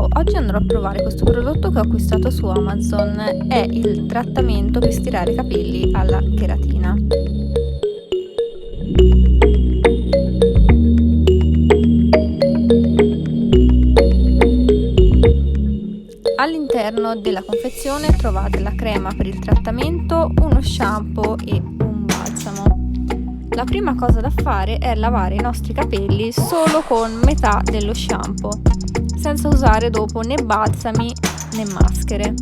Ciao, oggi andrò a provare questo prodotto che ho acquistato su Amazon, è il trattamento per stirare i capelli alla cheratina. All'interno della confezione trovate la crema per il trattamento, uno shampoo e un balsamo. La prima cosa da fare è lavare i nostri capelli solo con metà dello shampoo, senza usare dopo né balsami né maschere.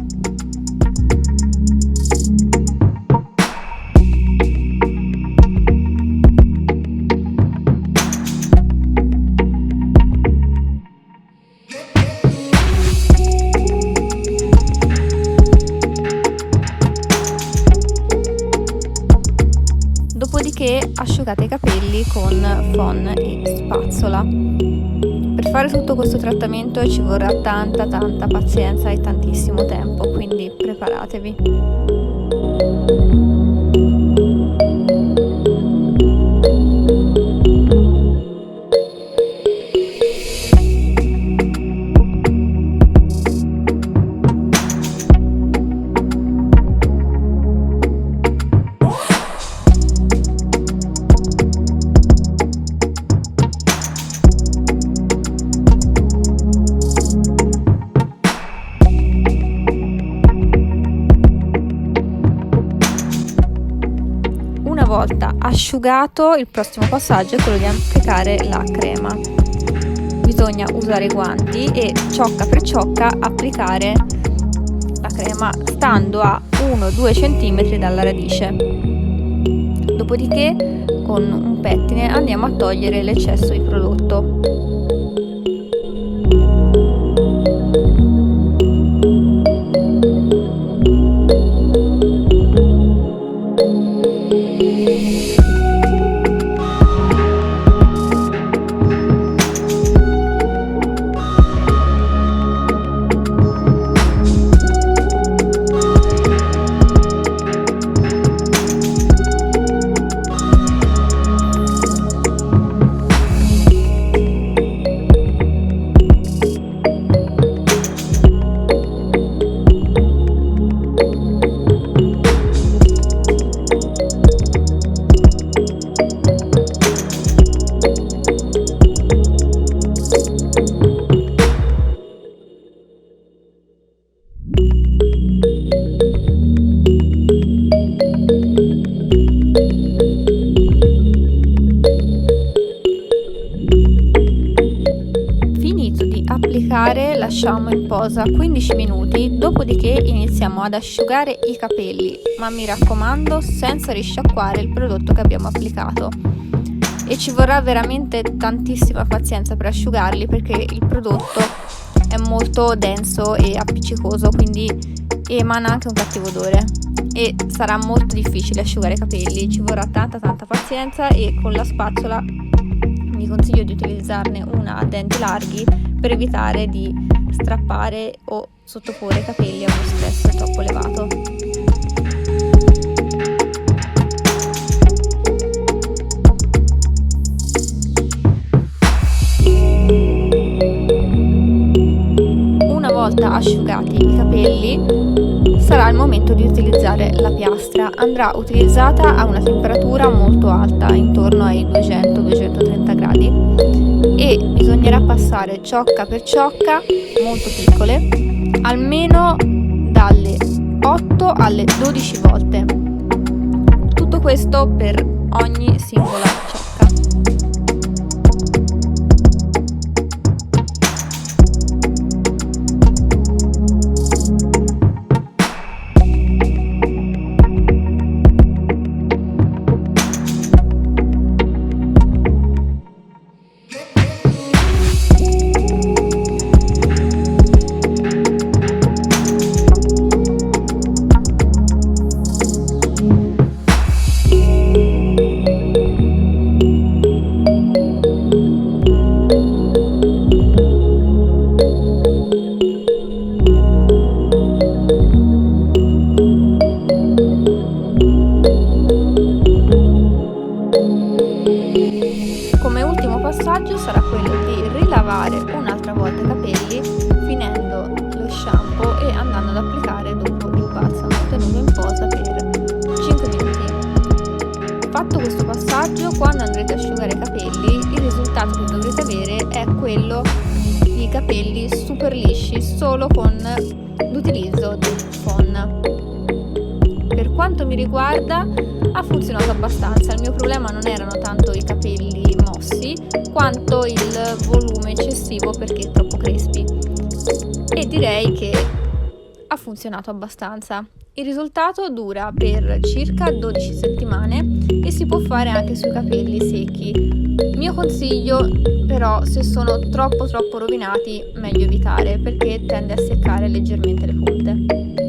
Dopodiché asciugate i capelli con phon e spazzola. Per fare tutto questo trattamento ci vorrà tanta pazienza e tantissimo tempo, quindi preparatevi. Una volta asciugato, il prossimo passaggio è quello di applicare la crema. Bisogna usare i guanti e ciocca per ciocca applicare la crema stando a 1-2 cm dalla radice. Dopodiché con un pettine andiamo a togliere l'eccesso di prodotto. Applicare, lasciamo in posa 15 minuti, dopodiché iniziamo ad asciugare i capelli, ma mi raccomando senza risciacquare il prodotto che abbiamo applicato, e ci vorrà veramente tantissima pazienza per asciugarli perché il prodotto è molto denso e appiccicoso, quindi emana anche un cattivo odore e sarà molto difficile asciugare i capelli. Ci vorrà tanta pazienza e con la spazzola vi consiglio di utilizzarne una a denti larghi per evitare di strappare o sottoporre i capelli a uno stress troppo elevato. Una volta asciugati i capelli sarà il momento di utilizzare la piastra. Andrà utilizzata a una temperatura molto alta, intorno ai 200-230 gradi, e bisognerà passare ciocca per ciocca, molto piccole, almeno dalle 8 alle 12 volte. Tutto questo per ogni singola ciocca. Come ultimo passaggio sarà quello di rilavare un'altra volta i capelli, finendo quando andrete ad asciugare i capelli, il risultato che dovrete avere è quello di capelli super lisci solo con l'utilizzo del phon. Per quanto mi riguarda ha funzionato abbastanza. Il mio problema non erano tanto i capelli mossi quanto il volume eccessivo perché troppo crespi, e direi che ha funzionato abbastanza. Il risultato dura per circa 12 settimane e si può fare anche sui capelli secchi. Mio consiglio però, se sono troppo rovinati, meglio evitare perché tende a seccare leggermente le punte.